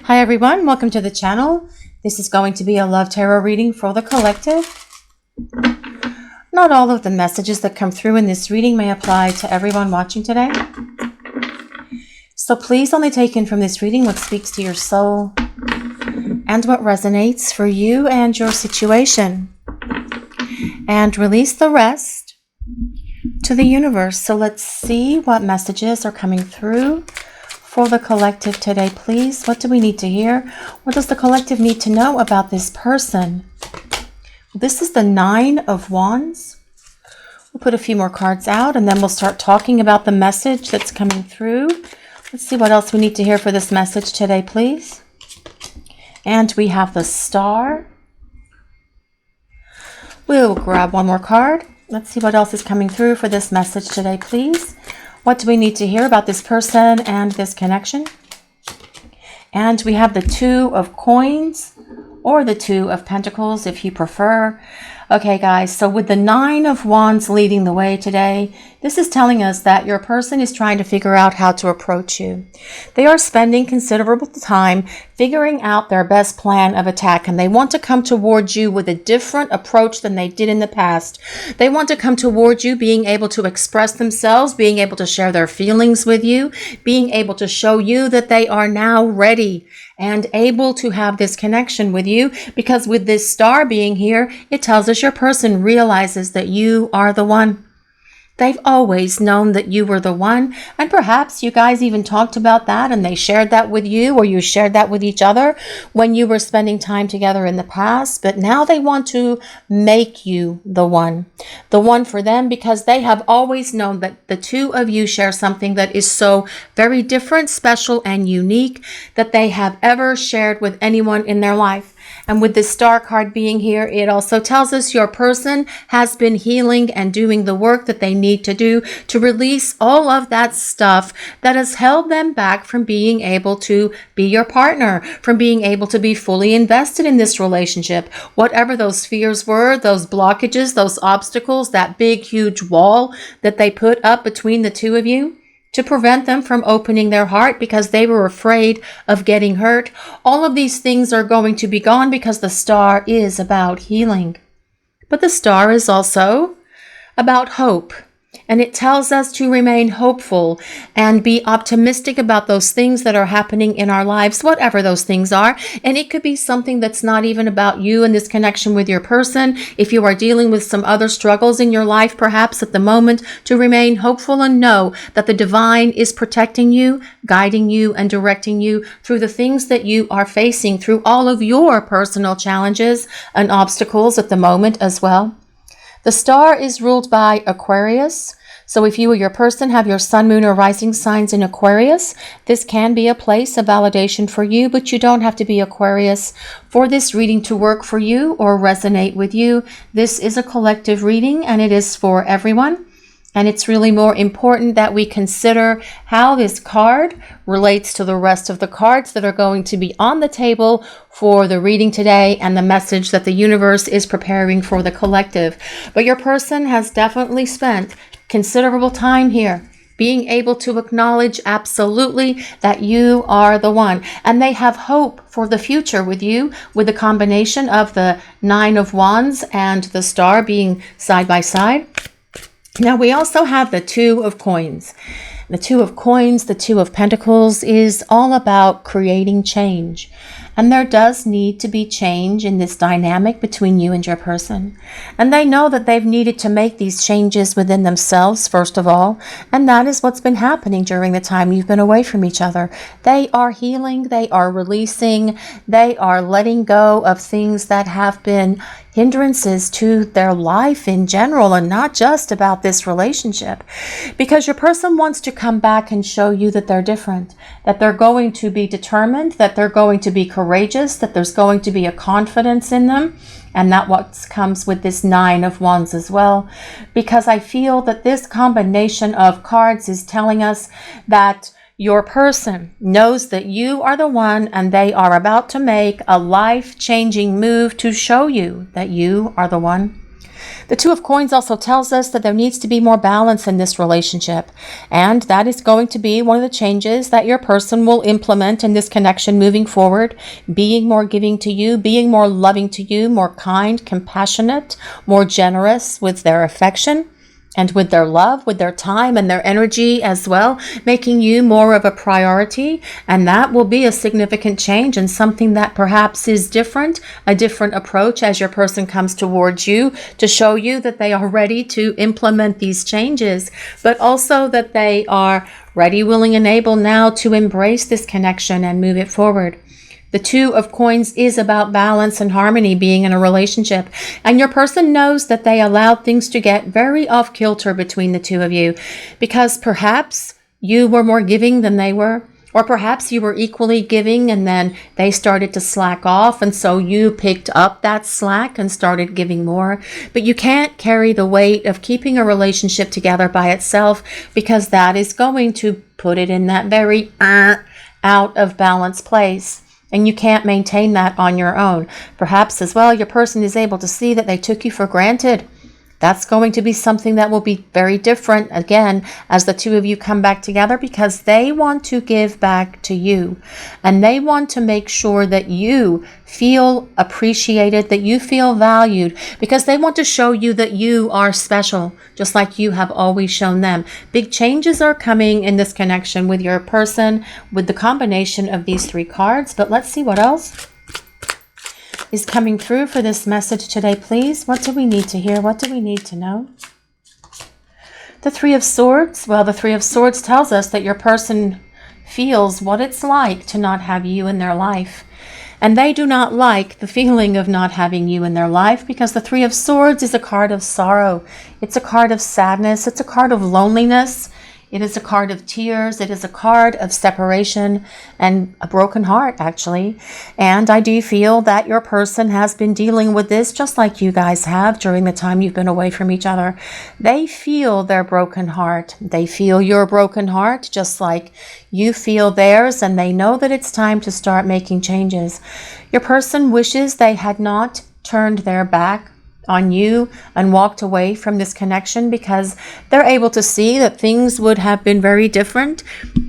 Hi everyone, welcome to the channel. This is going to be a love tarot reading for the collective. Not all of the messages that come through in this reading may apply to everyone watching today. So please only take in from this reading what speaks to your soul and what resonates for you and your situation. And release the rest to the universe. So let's see what messages are coming through for the collective today, please. What do we need to hear? What does the collective need to know about this person? This is the 9 of Wands. We'll put a few more cards out and then we'll start talking about the message that's coming through. Let's see what else we need to hear for this message today, please. And we have the Star. We'll grab one more card. Let's see what else is coming through for this message today, please. What do we need to hear about this person and this connection? And we have the 2 of Coins, or the 2 of Pentacles if you prefer. Okay guys, so with the 9 of Wands leading the way today, this is telling us that your person is trying to figure out how to approach you. They are spending considerable time figuring out their best plan of attack, and they want to come towards you with a different approach than they did in the past. They want to come towards you being able to express themselves, being able to share their feelings with you, being able to show you that they are now ready and able to have this connection with you, because with this Star being here, it tells us your person realizes that you are the one. They've always known that you were the one, and perhaps you guys even talked about that and they shared that with you, or you shared that with each other when you were spending time together in the past. But now they want to make you the one for them, because they have always known that the 2 of you share something that is so very different, special, and unique that they have ever shared with anyone in their life. And with this Star card being here, it also tells us your person has been healing and doing the work that they need to do to release all of that stuff that has held them back from being able to be your partner, from being able to be fully invested in this relationship. Whatever those fears were, those blockages, those obstacles, that big, huge wall that they put up between the 2 of you, to prevent them from opening their heart because they were afraid of getting hurt. All of these things are going to be gone because the Star is about healing. But the Star is also about hope. And it tells us to remain hopeful and be optimistic about those things that are happening in our lives, whatever those things are. And it could be something that's not even about you and this connection with your person. If you are dealing with some other struggles in your life, perhaps at the moment, to remain hopeful and know that the divine is protecting you, guiding you, and directing you through the things that you are facing, through all of your personal challenges and obstacles at the moment as well. The Star is ruled by Aquarius. So if you or your person have your sun, moon, or rising signs in Aquarius, this can be a place of validation for you, but you don't have to be Aquarius for this reading to work for you or resonate with you. This is a collective reading and it is for everyone. And it's really more important that we consider how this card relates to the rest of the cards that are going to be on the table for the reading today and the message that the universe is preparing for the collective. But your person has definitely spent considerable time here being able to acknowledge absolutely that you are the one. And they have hope for the future with you, with the combination of the 9 of Wands and the Star being side by side. Now we also have the 2 of Coins. The 2 of Coins, the 2 of Pentacles, is all about creating change. And there does need to be change in this dynamic between you and your person. And they know that they've needed to make these changes within themselves, first of all. And that is what's been happening during the time you've been away from each other. They are healing, they are releasing, they are letting go of things that have been hindrances to their life in general, and not just about this relationship. Because your person wants to come back and show you that they're different, that they're going to be determined, that they're going to be courageous, that there's going to be a confidence in them. And that what comes with this 9 of Wands as well. Because I feel that this combination of cards is telling us that your person knows that you are the one, and they are about to make a life-changing move to show you that you are the one. The Two of Coins also tells us that there needs to be more balance in this relationship. And that is going to be one of the changes that your person will implement in this connection moving forward. Being more giving to you, being more loving to you, more kind, compassionate, more generous with their affection and with their love, with their time and their energy as well, making you more of a priority. And that will be a significant change and something that perhaps is different, a different approach as your person comes towards you to show you that they are ready to implement these changes, but also that they are ready, willing, and able now to embrace this connection and move it forward. The Two of Coins is about balance and harmony, being in a relationship. And your person knows that they allowed things to get very off kilter between the two of you because perhaps you were more giving than they were, or perhaps you were equally giving and then they started to slack off. And so you picked up that slack and started giving more. But you can't carry the weight of keeping a relationship together by itself because that is going to put it in that very out of balance place. And you can't maintain that on your own. Perhaps as well, your person is able to see that they took you for granted. That's going to be something that will be very different, again, as the two of you come back together because they want to give back to you. And they want to make sure that you feel appreciated, that you feel valued, because they want to show you that you are special, just like you have always shown them. Big changes are coming in this connection with your person, with the combination of these three cards. But let's see what else is coming through for this message today, please. What do we need to hear? What do we need to know? The Three of Swords. Well, the Three of Swords tells us that your person feels what it's like to not have you in their life. And they do not like the feeling of not having you in their life because the Three of Swords is a card of sorrow. It's a card of sadness. It's a card of loneliness. It is a card of tears. It is a card of separation and a broken heart, actually. And I do feel that your person has been dealing with this just like you guys have during the time you've been away from each other. They feel their broken heart. They feel your broken heart just like you feel theirs, and they know that it's time to start making changes. Your person wishes they had not turned their back on you and walked away from this connection because they're able to see that things would have been very different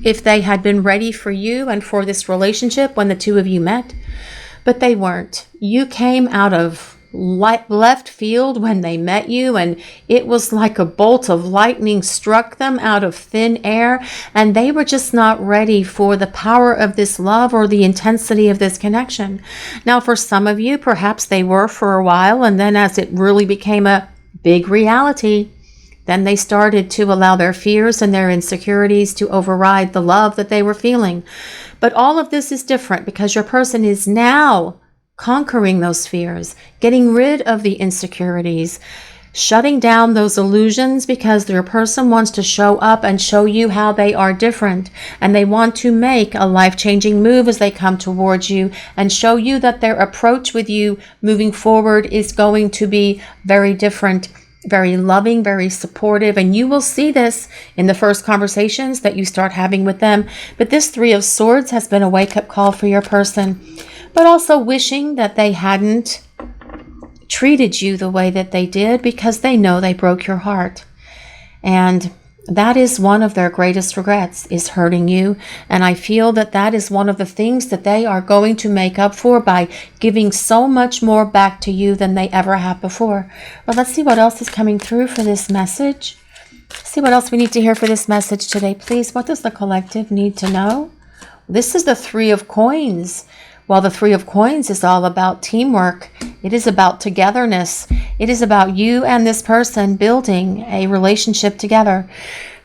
if they had been ready for you and for this relationship when the two of you met. But they weren't. You came out of left field when they met you, and it was like a bolt of lightning struck them out of thin air, and they were just not ready for the power of this love or the intensity of this connection. Now, for some of you, perhaps they were for a while, and then as it really became a big reality, then they started to allow their fears and their insecurities to override the love that they were feeling. But all of this is different because your person is now conquering those fears, getting rid of the insecurities, shutting down those illusions because their person wants to show up and show you how they are different. And they want to make a life-changing move as they come towards you and show you that their approach with you moving forward is going to be very different, very loving, very supportive. And you will see this in the first conversations that you start having with them. But this Three of Swords has been a wake-up call for your person, but also wishing that they hadn't treated you the way that they did because they know they broke your heart. And that is one of their greatest regrets, is hurting you. And I feel that that is one of the things that they are going to make up for by giving so much more back to you than they ever have before. Well, let's see what else is coming through for this message. See what else we need to hear for this message today, please. What does the collective need to know? This is the Three of Coins. Well, the Three of Coins is all about teamwork. It is about togetherness. It is about you and this person building a relationship together.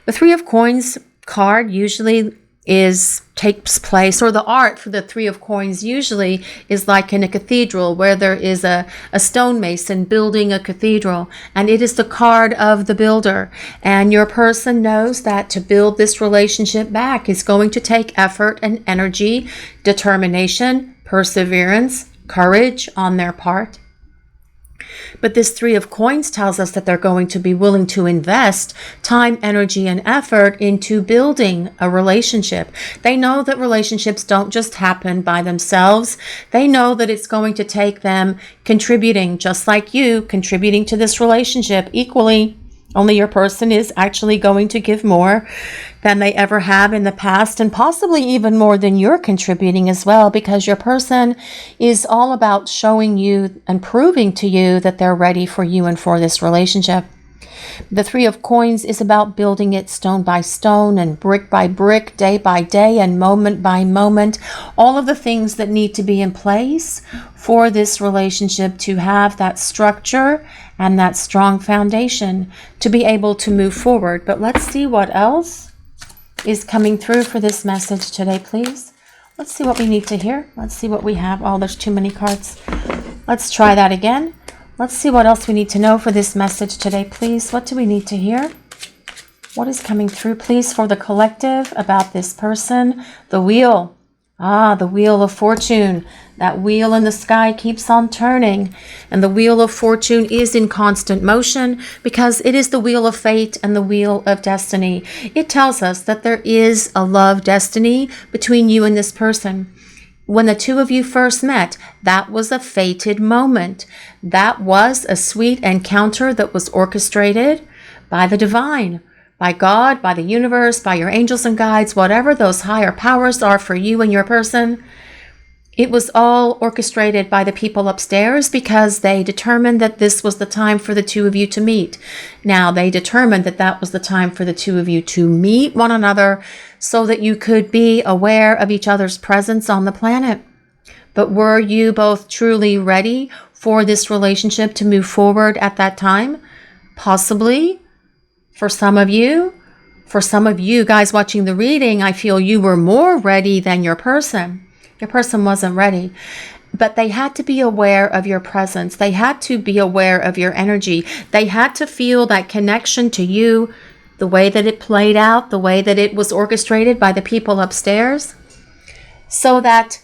The Three of Coins card usually takes place, or the art for the Three of Coins usually is like in a cathedral where there is a stonemason building a cathedral, and it is the card of the builder. And your person knows that to build this relationship back is going to take effort and energy, determination, perseverance, courage on their part. But this Three of Coins tells us that they're going to be willing to invest time, energy, and effort into building a relationship. They know that relationships don't just happen by themselves. They know that it's going to take them contributing, just like you, contributing to this relationship equally. Only your person is actually going to give more than they ever have in the past, and possibly even more than you're contributing as well, because your person is all about showing you and proving to you that they're ready for you and for this relationship. The Three of Coins is about building it stone by stone and brick by brick, day by day and moment by moment. All of the things that need to be in place for this relationship to have that structure and that strong foundation to be able to move forward. But let's see what else is coming through for this message today, please. Let's see what we need to hear. Let's see what we have. Oh, there's too many cards. Let's try that again. Let's see what else we need to know for this message today, please. What do we need to hear? What is coming through, please, for the collective about this person? The wheel. The Wheel of Fortune. That wheel in the sky keeps on turning. And the Wheel of Fortune is in constant motion because it is the wheel of fate and the wheel of destiny. It tells us that there is a love destiny between you and this person. When the two of you first met, that was a fated moment. That was a sweet encounter that was orchestrated by the divine, by God, by the universe, by your angels and guides, whatever those higher powers are for you and your person. It was all orchestrated by the people upstairs because they determined that this was the time for the two of you to meet. Now, they determined that that was the time for the two of you to meet one another so that you could be aware of each other's presence on the planet. But were you both truly ready for this relationship to move forward at that time? Possibly. For some of you guys watching the reading, I feel you were more ready than your person. Your person wasn't ready, but they had to be aware of your presence. They had to be aware of your energy. They had to feel that connection to you, the way that it played out, the way that it was orchestrated by the people upstairs, so that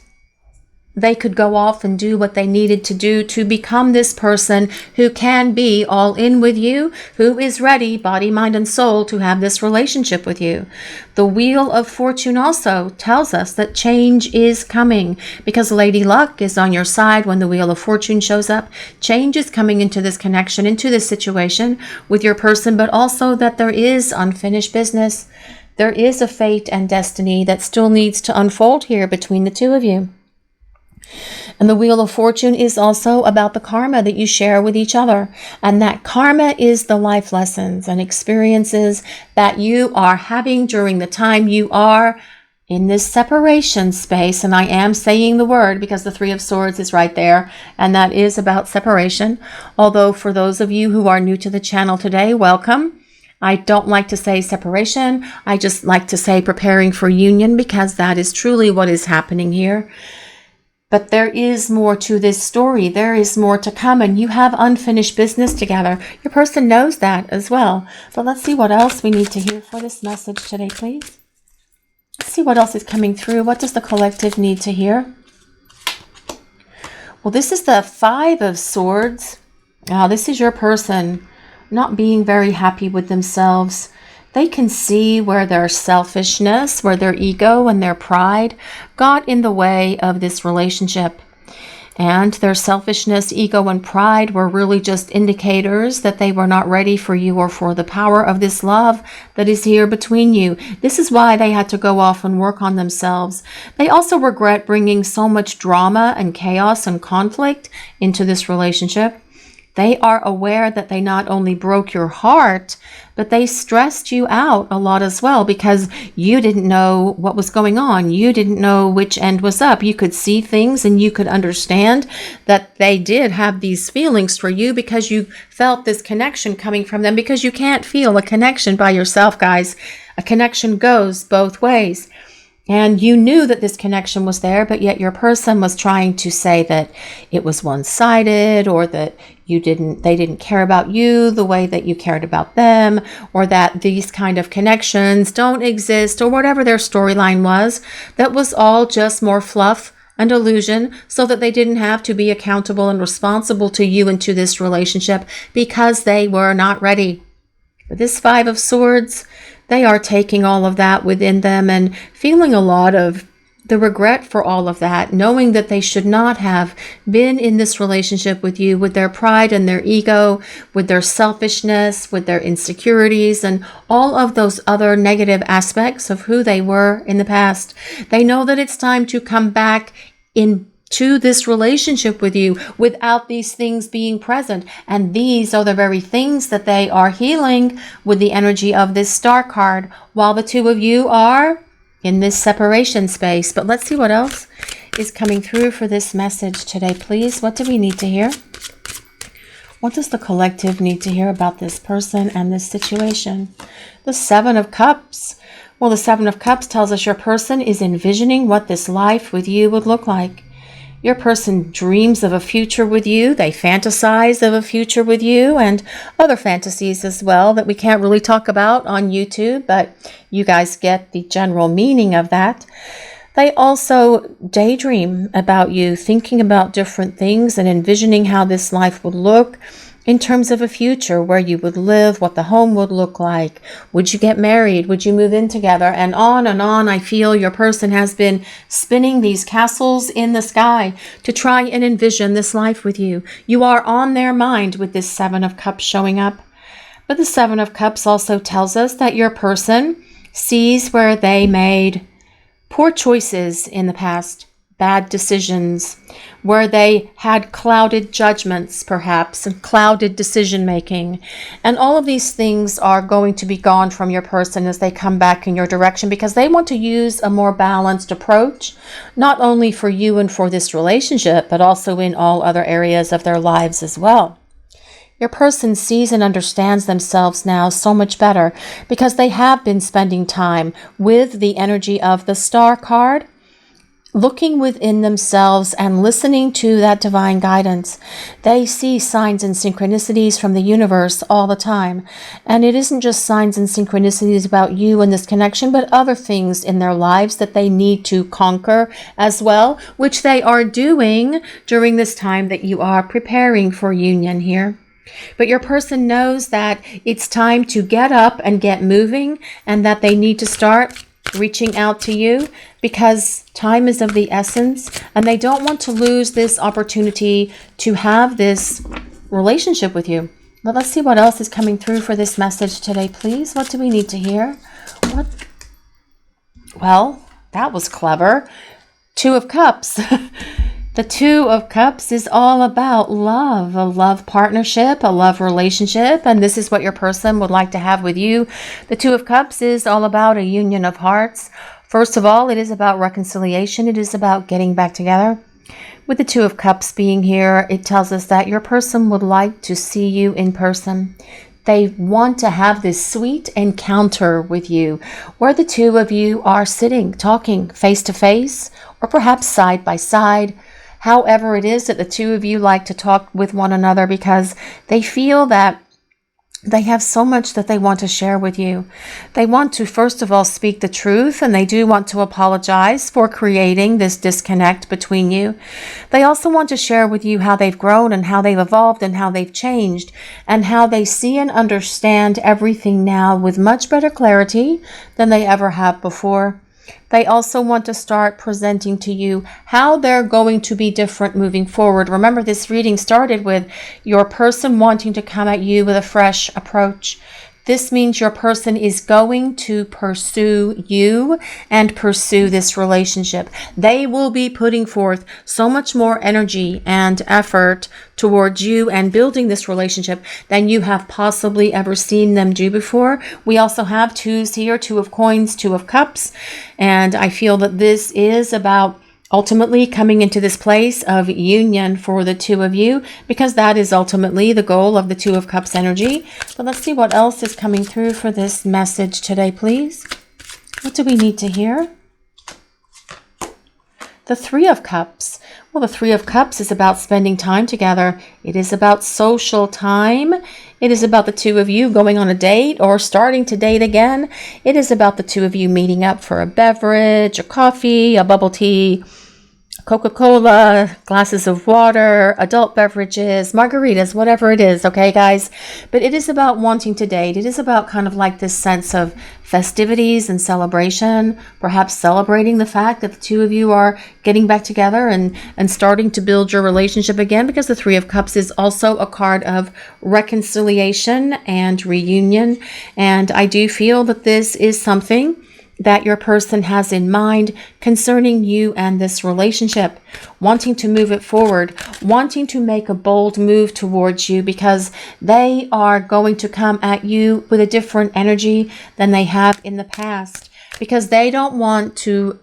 they could go off and do what they needed to do to become this person who can be all in with you, who is ready, body, mind, and soul, to have this relationship with you. The Wheel of Fortune also tells us that change is coming because Lady Luck is on your side when the Wheel of Fortune shows up. Change is coming into this connection, into this situation with your person, but also that there is unfinished business. There is a fate and destiny that still needs to unfold here between the two of you. And the Wheel of Fortune is also about the karma that you share with each other. And that karma is the life lessons and experiences that you are having during the time you are in this separation space. And I am saying the word because the Three of Swords is right there. And that is about separation. Although for those of you who are new to the channel today, welcome. I don't like to say separation. I just like to say preparing for union because that is truly what is happening here. But there is more to this story. There is more to come, and you have unfinished business together. Your person knows that as well. But let's see what else we need to hear for this message today, please. Let's see what else is coming through. What does the collective need to hear? Well, this is the Five of Swords. Now, this is your person not being very happy with themselves. They can see where their selfishness, where their ego and their pride got in the way of this relationship. And their selfishness, ego, and pride were really just indicators that they were not ready for you or for the power of this love that is here between you. This is why they had to go off and work on themselves. They also regret bringing so much drama and chaos and conflict into this relationship. They are aware that they not only broke your heart, but they stressed you out a lot as well because you didn't know what was going on. You didn't know which end was up. You could see things and you could understand that they did have these feelings for you because you felt this connection coming from them, because you can't feel a connection by yourself, guys. A connection goes both ways. And you knew that this connection was there, but yet your person was trying to say that it was one-sided, or that they didn't care about you the way that you cared about them, or that these kind of connections don't exist, or whatever their storyline was. That was all just more fluff an illusion so that they didn't have to be accountable and responsible to you and to this relationship because they were not ready. With this Five of Swords, they are taking all of that within them and feeling a lot of the regret for all of that, knowing that they should not have been in this relationship with you, with their pride and their ego, with their selfishness, with their insecurities, and all of those other negative aspects of who they were in the past. They know that it's time to come back into this relationship with you without these things being present. And these are the very things that they are healing with the energy of this Star card, while the two of you are in this separation space. But let's see what else is coming through for this message today, please. What do we need to hear? What does the collective need to hear about this person and this situation? The Seven of Cups. Well, the Seven of Cups tells us your person is envisioning what this life with you would look like. Your person dreams of a future with you. They fantasize of a future with you, and other fantasies as well that we can't really talk about on YouTube, but you guys get the general meaning of that. They also daydream about you, thinking about different things and envisioning how this life would look in terms of a future, where you would live, what the home would look like. Would you get married? Would you move in together? And on and on. I feel your person has been spinning these castles in the sky to try and envision this life with you. You are on their mind with this Seven of Cups showing up. But the Seven of Cups also tells us that your person sees where they made poor choices in the past, bad decisions, where they had clouded judgments perhaps, and clouded decision making. And all of these things are going to be gone from your person as they come back in your direction, because they want to use a more balanced approach, not only for you and for this relationship, but also in all other areas of their lives as well. Your person sees and understands themselves now so much better because they have been spending time with the energy of the Star card, looking within themselves and listening to that divine guidance. They see signs and synchronicities from the universe all the time. And it isn't just signs and synchronicities about you and this connection, but other things in their lives that they need to conquer as well, which they are doing during this time that you are preparing for union here. But your person knows that it's time to get up and get moving, and that they need to start reaching out to you because time is of the essence, and they don't want to lose this opportunity to have this relationship with you. But let's see what else is coming through for this message today, please. What do we need to hear? Well, that was clever. Two of Cups. The Two of Cups is all about love, a love partnership, a love relationship, and this is what your person would like to have with you. The Two of Cups is all about a union of hearts. First of all, it is about reconciliation. It is about getting back together. With the Two of Cups being here, it tells us that your person would like to see you in person. They want to have this sweet encounter with you, where the two of you are sitting, talking face to face, or perhaps side by side. However it is that the two of you like to talk with one another, because they feel that they have so much that they want to share with you. They want to, first of all, speak the truth, and they do want to apologize for creating this disconnect between you. They also want to share with you how they've grown and how they've evolved and how they've changed, and how they see and understand everything now with much better clarity than they ever have before. They also want to start presenting to you how they're going to be different moving forward. Remember, this reading started with your person wanting to come at you with a fresh approach. This means your person is going to pursue you and pursue this relationship. They will be putting forth so much more energy and effort towards you and building this relationship than you have possibly ever seen them do before. We also have twos here, Two of Coins, Two of Cups. And I feel that this is about ultimately coming into this place of union for the two of you, because that is ultimately the goal of the Two of Cups energy. But let's see what else is coming through for this message today, please. What do we need to hear? The Three of Cups. Well, the Three of Cups is about spending time together. It is about social time. It is about the two of you going on a date or starting to date again. It is about the two of you meeting up for a beverage, a coffee, a bubble tea, Coca-Cola, glasses of water, adult beverages, margaritas, whatever it is, okay, guys? But it is about wanting to date. It is about kind of like this sense of festivities and celebration, perhaps celebrating the fact that the two of you are getting back together and starting to build your relationship again, because the Three of Cups is also a card of reconciliation and reunion. And I do feel that this is something that your person has in mind concerning you and this relationship, wanting to move it forward, wanting to make a bold move towards you, because they are going to come at you with a different energy than they have in the past, because they don't want to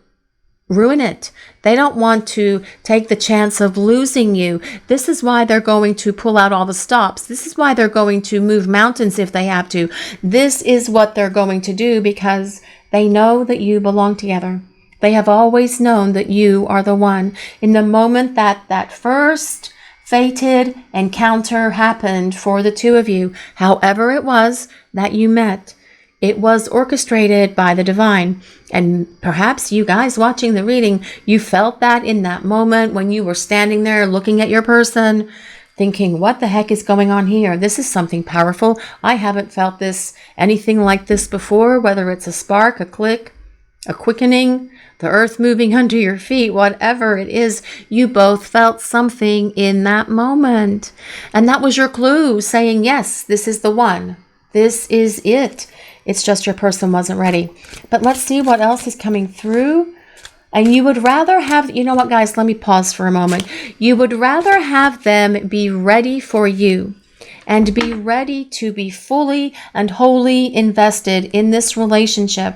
ruin it. They don't want to take the chance of losing you. This is why they're going to pull out all the stops. This is why they're going to move mountains if they have to. This is what they're going to do, because they know that you belong together. They have always known that you are the one. In the moment that first fated encounter happened for the two of you, however it was that you met, it was orchestrated by the divine. And perhaps you guys watching the reading, you felt that in that moment when you were standing there looking at your person, thinking, what the heck is going on here? This is something powerful. I haven't felt anything like this before, whether it's a spark, a click, a quickening, the earth moving under your feet, whatever it is, you both felt something in that moment. And that was your clue saying, yes, this is the one. This is it. It's just your person wasn't ready. But let's see what else is coming through. And you would rather have, you know what, guys, let me pause for a moment. You would rather have them be ready for you and be ready to be fully and wholly invested in this relationship,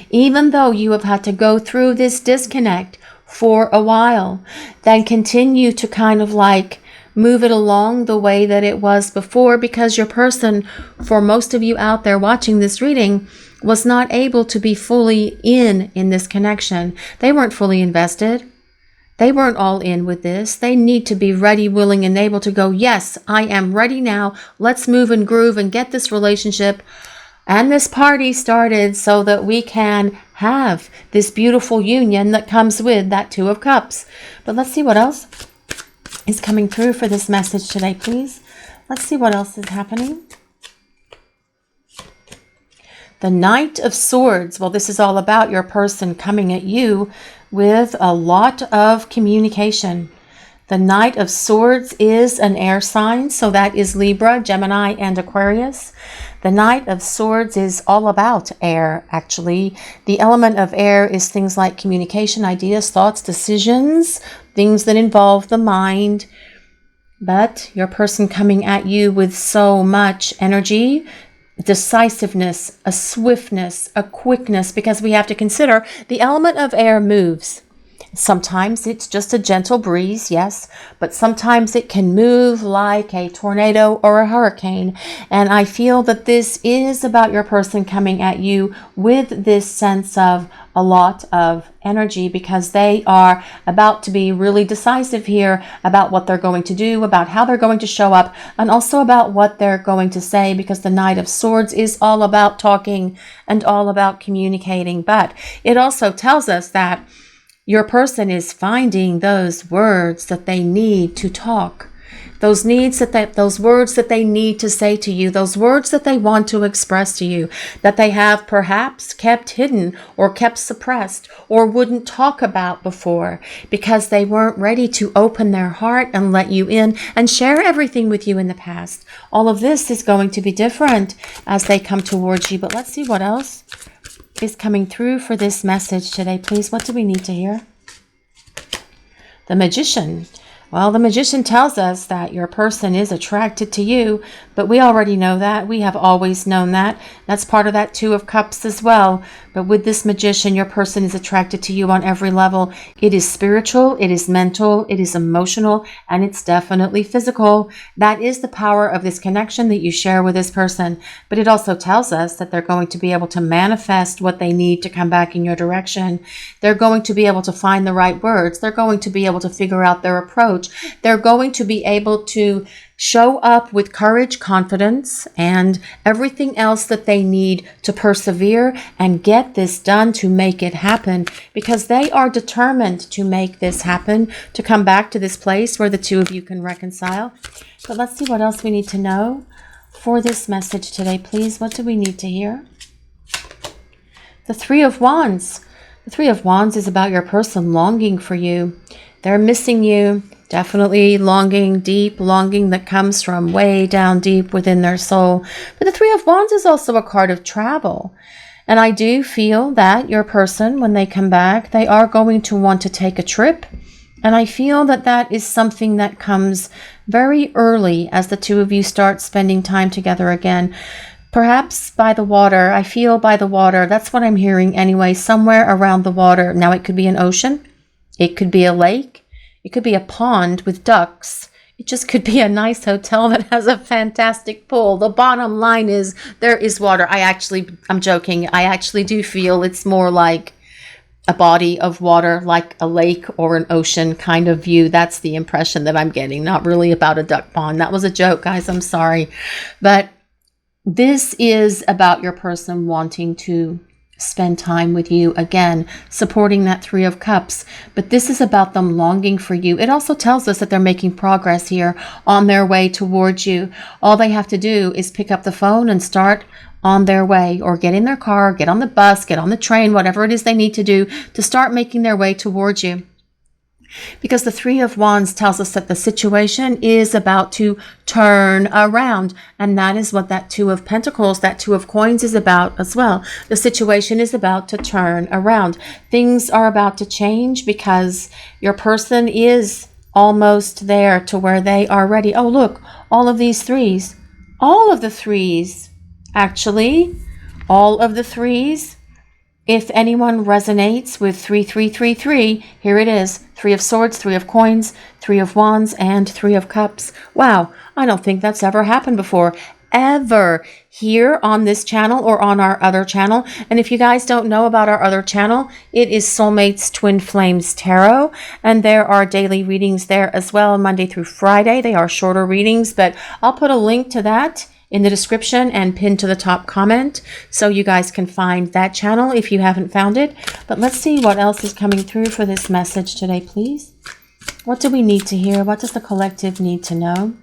even though you have had to go through this disconnect for a while, than continue to kind of like move it along the way that it was before, because your person, for most of you out there watching this reading, was not able to be fully in this connection. They weren't fully invested. They weren't all in with this. They need to be ready, willing, and able to go, yes, I am ready now. Let's move and groove and get this relationship and this party started so that we can have this beautiful union that comes with that Two of Cups. But let's see what else is coming through for this message today, please. Let's see what else is happening. The Knight of Swords. Well, this is all about your person coming at you with a lot of communication. The Knight of Swords is an air sign, so that is Libra, Gemini, and Aquarius. The Knight of Swords is all about air, actually. The element of air is things like communication, ideas, thoughts, decisions, things that involve the mind. But your person coming at you with so much energy, decisiveness, a swiftness, a quickness, because we have to consider the element of air moves. Sometimes it's just a gentle breeze, yes, but sometimes it can move like a tornado or a hurricane. And I feel that this is about your person coming at you with this sense of a lot of energy, because they are about to be really decisive here about what they're going to do, about how they're going to show up, and also about what they're going to say, because the Knight of Swords is all about talking and all about communicating. But it also tells us that your person is finding those words that they need to talk, those words that they need to say to you, those words that they want to express to you, that they have perhaps kept hidden or kept suppressed or wouldn't talk about before because they weren't ready to open their heart and let you in and share everything with you in the past. All of this is going to be different as they come towards you. But let's see what else is coming through for this message today, please. What do we need to hear? The Magician. Well, the Magician tells us that your person is attracted to you, but we already know that. We have always known that. That's part of that Two of Cups as well. But with this Magician, your person is attracted to you on every level. It is spiritual, it is mental, it is emotional, and it's definitely physical. That is the power of this connection that you share with this person. But it also tells us that they're going to be able to manifest what they need to come back in your direction. They're going to be able to find the right words. They're going to be able to figure out their approach approach. They're going to be able to show up with courage, confidence, and everything else that they need to persevere and get this done, to make it happen, because they are determined to make this happen, to come back to this place where the two of you can reconcile. But let's see what else we need to know for this message today, please. What do we need to hear? The Three of Wands. The Three of Wands is about your person longing for you. They're missing you. Definitely longing, deep longing that comes from way down deep within their soul. But the Three of Wands is also a card of travel. And I do feel that your person, when they come back, they are going to want to take a trip. And I feel that that is something that comes very early as the two of you start spending time together again. Perhaps by the water. I feel by the water. That's what I'm hearing anyway, somewhere around the water. Now, it could be an ocean. It could be a lake. It could be a pond with ducks. It just could be a nice hotel that has a fantastic pool. The bottom line is there is water. I'm joking. I actually do feel it's more like a body of water, like a lake or an ocean kind of view. That's the impression that I'm getting. Not really about a duck pond. That was a joke, guys. I'm sorry. But this is about your person wanting to spend time with you again, supporting that Three of Cups. But this is about them longing for you. It also tells us that they're making progress here on their way towards you. All they have to do is pick up the phone and start on their way, or get in their car, get on the bus, get on the train, whatever it is they need to do to start making their way towards you. Because the Three of Wands tells us that the situation is about to turn around. And that is what that Two of Pentacles, that Two of Coins is about as well. The situation is about to turn around. Things are about to change because your person is almost there to where they are ready. Oh, look, all of these threes. All of the threes, actually. All of the threes. If anyone resonates with 3333, here it is. Three of Swords, Three of Coins, Three of Wands, and Three of Cups. Wow, I don't think that's ever happened before. Ever here on this channel or on our other channel. And if you guys don't know about our other channel, it is Soulmates Twin Flames Tarot. And there are daily readings there as well, Monday through Friday. They are shorter readings, but I'll put a link to that in the description and pinned to the top comment, so you guys can find that channel if you haven't found it. But let's see what else is coming through for this message today, please. What do we need to hear? What does the collective need to know?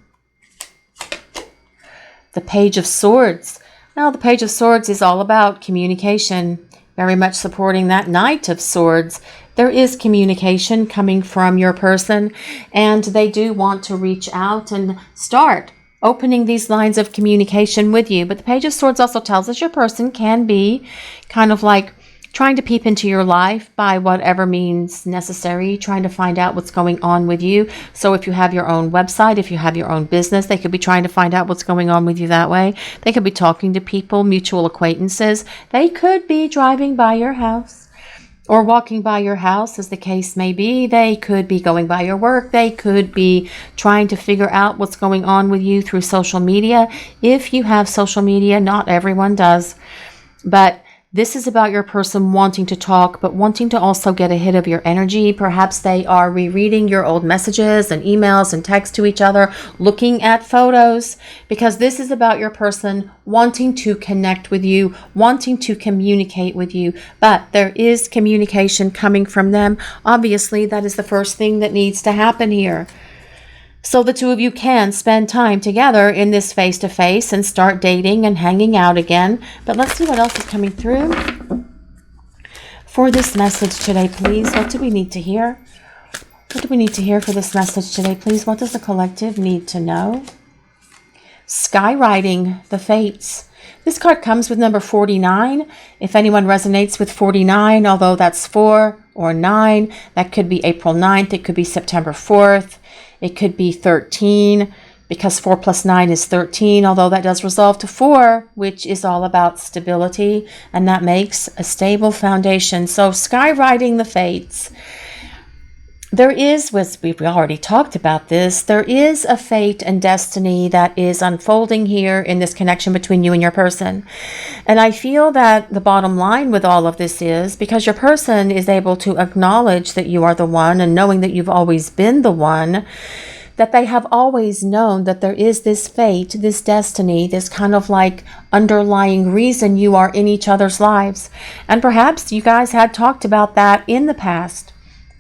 The Page of Swords. Now, the Page of Swords is all about communication, very much supporting that Knight of Swords. There is communication coming from your person, and they do want to reach out and start opening these lines of communication with you. But the Page of Swords also tells us your person can be kind of like trying to peep into your life by whatever means necessary, trying to find out what's going on with you. So if you have your own website, if you have your own business, they could be trying to find out what's going on with you that way. They could be talking to people, mutual acquaintances. They could be driving by your house or walking by your house, as the case may be. They could be going by your work. They could be trying to figure out what's going on with you through social media. If you have social media, not everyone does. But this is about your person wanting to talk, but wanting to also get a hit of your energy. Perhaps they are rereading your old messages and emails and texts to each other, looking at photos, because this is about your person wanting to connect with you, wanting to communicate with you. But there is communication coming from them. Obviously, that is the first thing that needs to happen here. So the two of you can spend time together in this face-to-face and start dating and hanging out again. But let's see what else is coming through for this message today, please. What do we need to hear? What do we need to hear for this message today, please? What does the collective need to know? Skywriting the fates. This card comes with number 49. If anyone resonates with 49, although that's 4 or 9, that could be April 9th. It could be September 4th. It could be 13, because 4 plus 9 is 13, although that does resolve to 4, which is all about stability, and that makes a stable foundation. So skywriting the fates. there is, we've already talked about this, there is a fate and destiny that is unfolding here in this connection between you and your person. And I feel that the bottom line with all of this is because your person is able to acknowledge that you are the one, and knowing that you've always been the one, that they have always known that there is this fate, this destiny, this kind of like underlying reason you are in each other's lives. And perhaps you guys had talked about that in the past.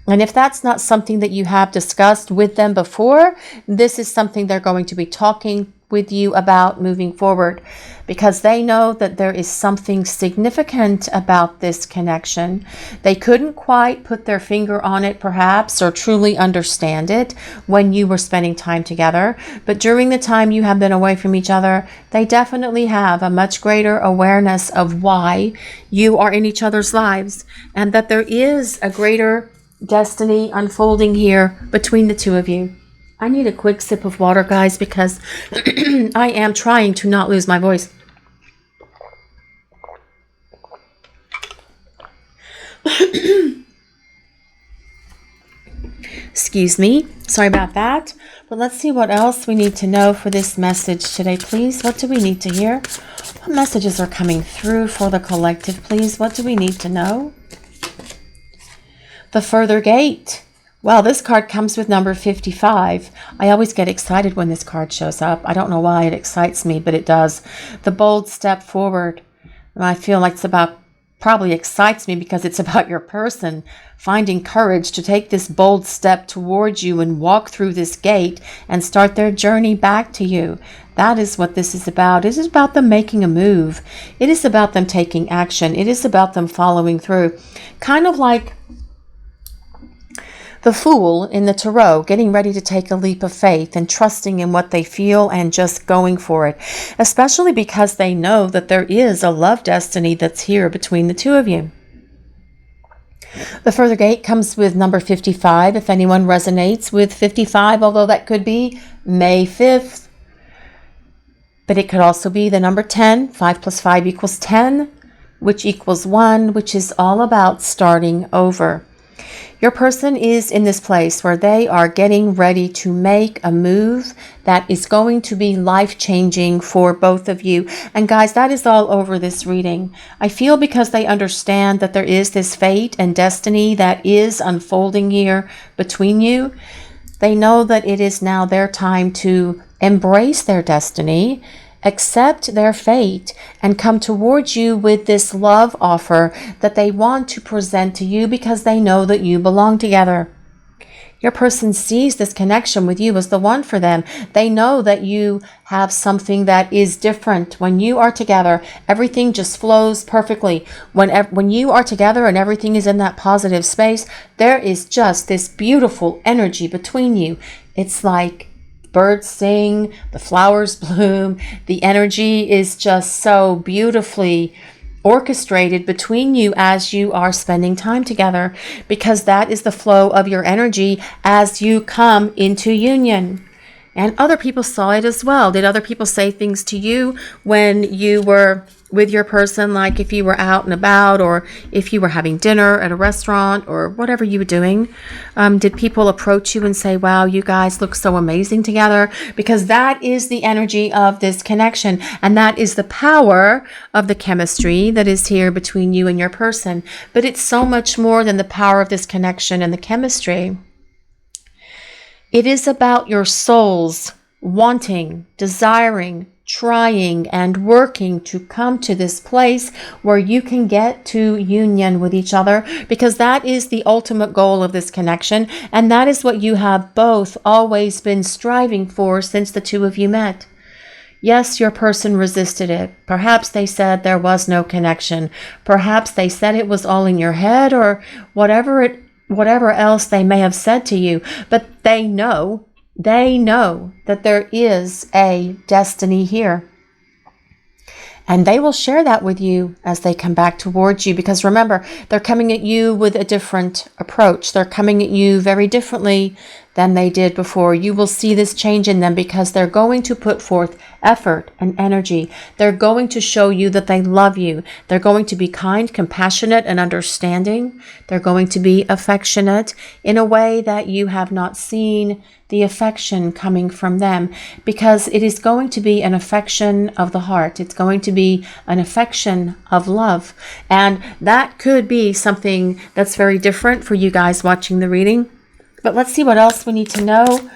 And if that's not something that you have discussed with them before, this is something they're going to be talking with you about moving forward, because they know that there is something significant about this connection. They couldn't quite put their finger on it, perhaps, or truly understand it when you were spending time together. But during the time you have been away from each other, they definitely have a much greater awareness of why you are in each other's lives, and that there is a greater destiny unfolding here between the two of you. I need a quick sip of water, guys, because I am trying to not lose my voice. Excuse me. Sorry about that. But let's see what else we need to know for this message today, please. What do we need to hear? What messages are coming through for the collective, please? What do we need to know? The further gate. Well, this card comes with number 55. I always get excited when this card shows up. I don't know why it excites me, but it does. The bold step forward. And I feel like probably excites me because it's about your person finding courage to take this bold step towards you and walk through this gate and start their journey back to you. That is what this is about. It is about them making a move. It is about them taking action. It is about them following through. Kind of like the Fool in the Tarot, getting ready to take a leap of faith and trusting in what they feel and just going for it, especially because they know that there is a love destiny that's here between the two of you. The further gate comes with number 55. If anyone resonates with 55, although that could be May 5th, but it could also be the number 10. 5 plus 5 equals 10, which equals 1, which is all about starting over. Your person is in this place where they are getting ready to make a move that is going to be life-changing for both of you. And guys, that is all over this reading. I feel because they understand that there is this fate and destiny that is unfolding here between you. They know that it is now their time to embrace their destiny, accept their fate, and come towards you with this love offer that they want to present to you because they know that you belong together. Your person sees this connection with you as the one for them. They know that you have something that is different. When you are together, everything just flows perfectly. When you are together and everything is in that positive space, there is just this beautiful energy between you. It's like birds sing, the flowers bloom, the energy is just so beautifully orchestrated between you as you are spending time together, because that is the flow of your energy as you come into union. And other people saw it as well. Did other people say things to you when you were with your person, like if you were out and about, or if you were having dinner at a restaurant, or whatever you were doing? Did people approach you and say, wow, you guys look so amazing together? Because that is the energy of this connection, and that is the power of the chemistry that is here between you and your person. But it's so much more than the power of this connection and the chemistry. It is about your souls wanting, desiring, trying, and working to come to this place where you can get to union with each other, because that is the ultimate goal of this connection, and that is what you have both always been striving for since the two of you met. Yes, your person resisted it. Perhaps they said there was no connection. Perhaps they said it was all in your head, or whatever else they may have said to you, but they know that there is a destiny here. And they will share that with you as they come back towards you, because remember, they're coming at you with a different approach. They're coming at you very differently than they did before. You will see this change in them because they're going to put forth effort and energy. They're going to show you that they love you. They're going to be kind, compassionate, and understanding. They're going to be affectionate in a way that you have not seen the affection coming from them, because it is going to be an affection of the heart. It's going to be an affection of love. And that could be something that's very different for you guys watching the reading. But let's see what else we need to know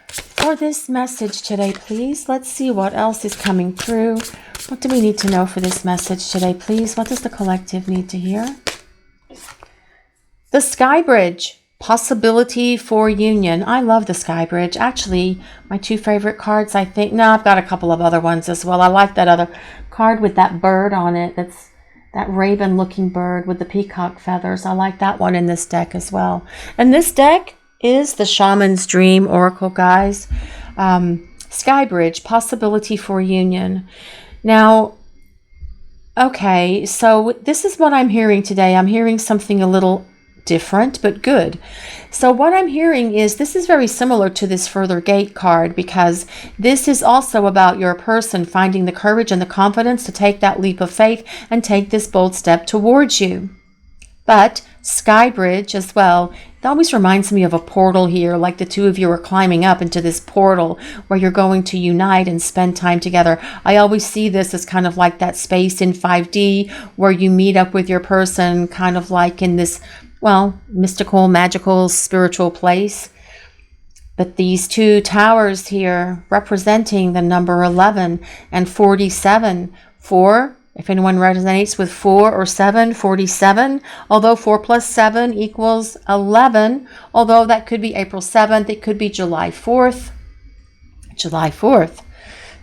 for this message today, please. Let's see what else is coming through. What do we need to know for this message today, please? What does the collective need to hear? The Sky Bridge. Possibility for union. I love the Sky Bridge. Actually, my two favorite cards, I think. No, I've got a couple of other ones as well. I like that other card with that bird on it. That's that raven looking bird with the peacock feathers. I like that one in this deck as well. And this deck is the Shaman's Dream Oracle, guys. Sky Bridge. Possibility for union. Now, okay, so this is what I'm hearing today. I'm hearing something a little different, but good. So what I'm hearing is this is very similar to this Further Gate card, because this is also about your person finding the courage and the confidence to take that leap of faith and take this bold step towards you. But Sky Bridge as well, it always reminds me of a portal here, like the two of you are climbing up into this portal where you're going to unite and spend time together. I always see this as kind of like that space in 5D where you meet up with your person, kind of like in this, well, mystical, magical, spiritual place. But these two towers here representing the number 11 and 47. 4, if anyone resonates with 4 or 7, 47. Although 4 plus 7 equals 11. Although that could be April 7th. It could be July 4th. July 4th.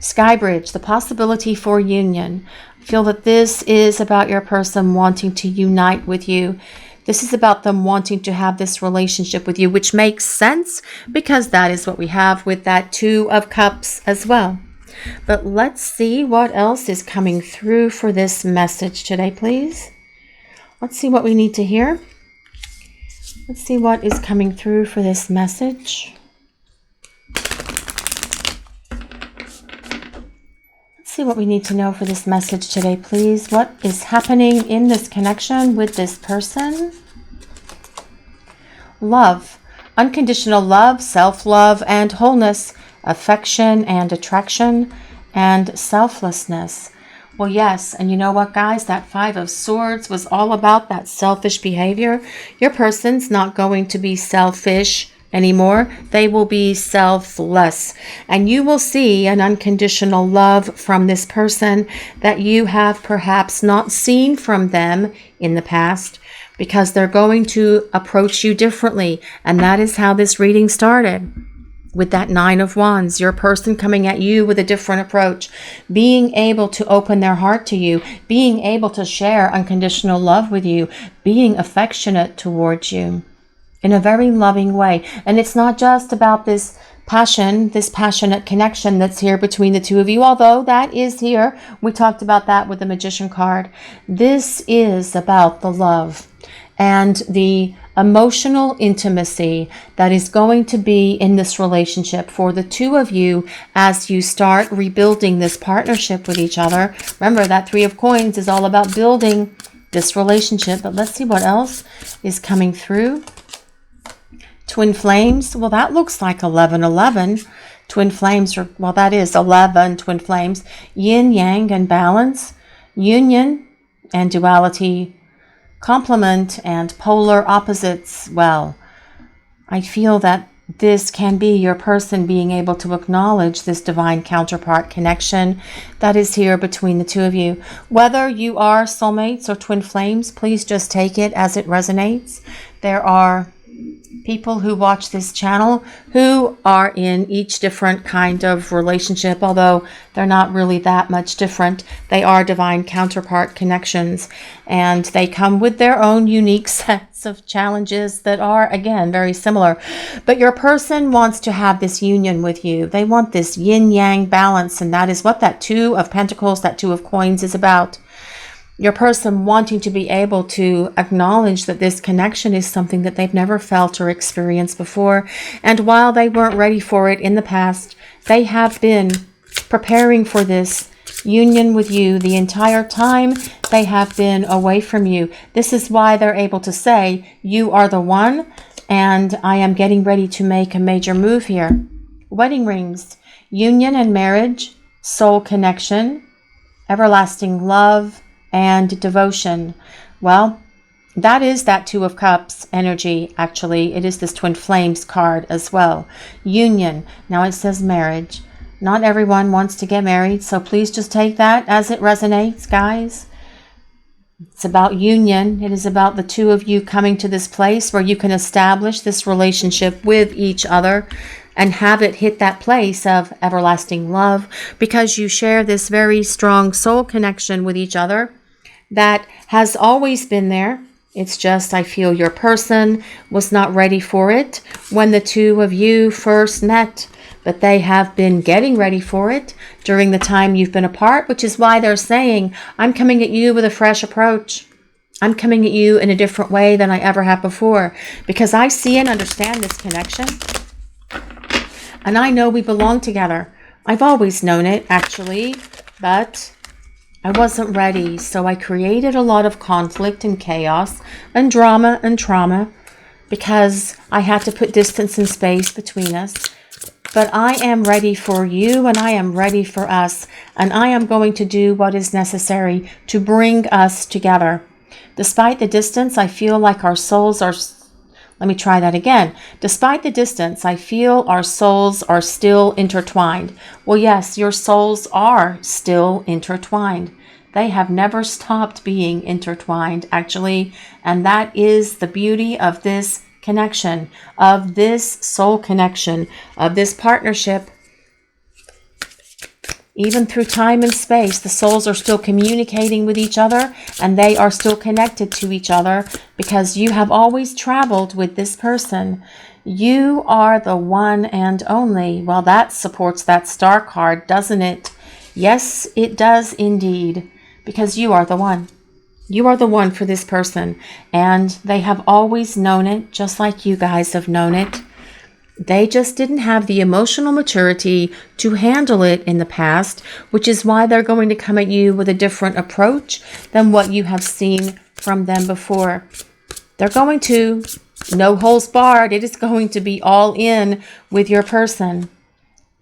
Sky Bridge, the possibility for union. I feel that this is about your person wanting to unite with you. This is about them wanting to have this relationship with you, which makes sense because that is what we have with that 2 of Cups as well. But let's see what else is coming through for this message today, please. Let's see what we need to hear. Let's see what is coming through for this message. See what we need to know for this message today, please. What is happening in this connection with this person? Love, unconditional love, self-love and wholeness, affection and attraction, and selflessness. Well, yes, and you know what, guys? That 5 of Swords was all about that selfish behavior. Your person's not going to be selfish anymore. They will be selfless, and you will see an unconditional love from this person that you have perhaps not seen from them in the past, because they're going to approach you differently. And that is how this reading started, with that 9 of Wands, your person coming at you with a different approach, being able to open their heart to you, being able to share unconditional love with you, being affectionate towards you in a very loving way. And it's not just about this passion, this passionate connection that's here between the two of you, although that is here. We talked about that with the Magician card. This is about the love and the emotional intimacy that is going to be in this relationship for the two of you as you start rebuilding this partnership with each other. Remember, that 3 of Coins is all about building this relationship. But let's see what else is coming through. Twin flames, well, that looks like 1111. Twin flames, are, well, that is 11 twin flames. Yin, yang, and balance. Union and duality. Complement and polar opposites. Well, I feel that this can be your person being able to acknowledge this divine counterpart connection that is here between the two of you. Whether you are soulmates or twin flames, please just take it as it resonates. There are people who watch this channel who are in each different kind of relationship, although they're not really that much different. They are divine counterpart connections, and they come with their own unique sets of challenges that are, again, very similar. But your person wants to have this union with you. They want this yin-yang balance, and that is what that 2 of Pentacles, that 2 of Coins is about. your person wanting to be able to acknowledge that this connection is something that they've never felt or experienced before. And while they weren't ready for it in the past, they have been preparing for this union with you the entire time they have been away from you. This is why they're able to say, you are the one, and I am getting ready to make a major move here. Wedding rings, union and marriage, soul connection, everlasting love, and devotion. Well, that is that Two of Cups energy, actually. It is this Twin Flames card as well. Union. Now it says marriage. Not everyone wants to get married, so please just take that as it resonates, guys. It's about union. It is about the two of you coming to this place where you can establish this relationship with each other and have it hit that place of everlasting love, because you share this very strong soul connection with each other that has always been there. It's just, I feel your person was not ready for it when the two of you first met, but they have been getting ready for it during the time you've been apart, which is why they're saying, I'm coming at you with a fresh approach. I'm coming at you in a different way than I ever have before, because I see and understand this connection. And I know we belong together. I've always known it, actually, but I wasn't ready. So I created a lot of conflict and chaos and drama and trauma because I had to put distance and space between us. But I am ready for you, and I am ready for us. And I am going to do what is necessary to bring us together. Despite the distance, I feel like our souls are... Let me try that again. Despite the distance, I feel our souls are still intertwined. Well, yes, your souls are still intertwined. They have never stopped being intertwined, actually. And that is the beauty of this connection, of this soul connection, of this partnership. Even through time and space, the souls are still communicating with each other, and they are still connected to each other because you have always traveled with this person. You are the one and only. Well, that supports that star card, doesn't it? Yes, it does indeed, because you are the one. You are the one for this person, and they have always known it, just like you guys have known it. They just didn't have the emotional maturity to handle it in the past, which is why they're going to come at you with a different approach than what you have seen from them before. They're going to, no holds barred, it is going to be all in with your person.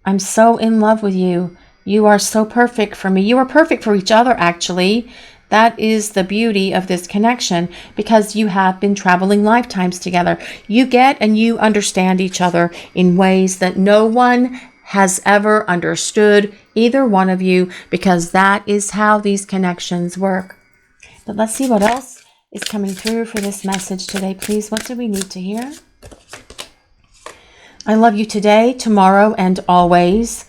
I'm so in love with you. You are so perfect for me. You are perfect for each other, actually. That is the beauty of this connection, because you have been traveling lifetimes together. You get and you understand each other in ways that no one has ever understood either one of you, because that is how these connections work. But let's see what else is coming through for this message today, please. What do we need to hear? I love you today, tomorrow, and always.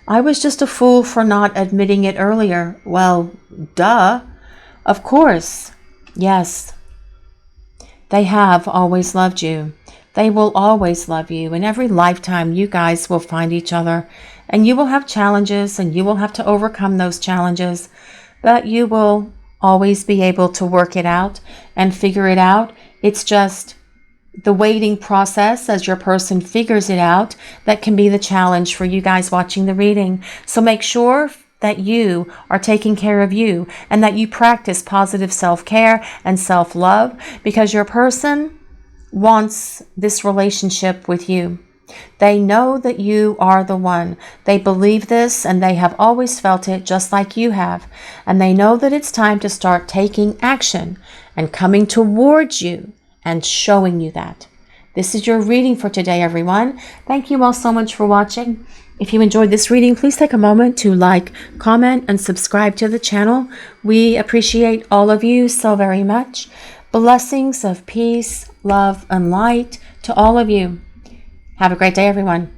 I was just a fool for not admitting it earlier. Well, duh. Of course, yes, they have always loved you. They will always love you. In every lifetime, you guys will find each other, and you will have challenges, and you will have to overcome those challenges, but you will always be able to work it out and figure it out. It's just the waiting process as your person figures it out that can be the challenge for you guys watching the reading. So make sure that you are taking care of you, and that you practice positive self-care and self-love, because your person wants this relationship with you. They know that you are the one. They believe this, and they have always felt it just like you have. And they know that it's time to start taking action and coming towards you and showing you that. This is your reading for today, everyone. Thank you all so much for watching. If you enjoyed this reading, please take a moment to like, comment, and subscribe to the channel. We appreciate all of you so very much. Blessings of peace, love, and light to all of you. Have a great day, everyone.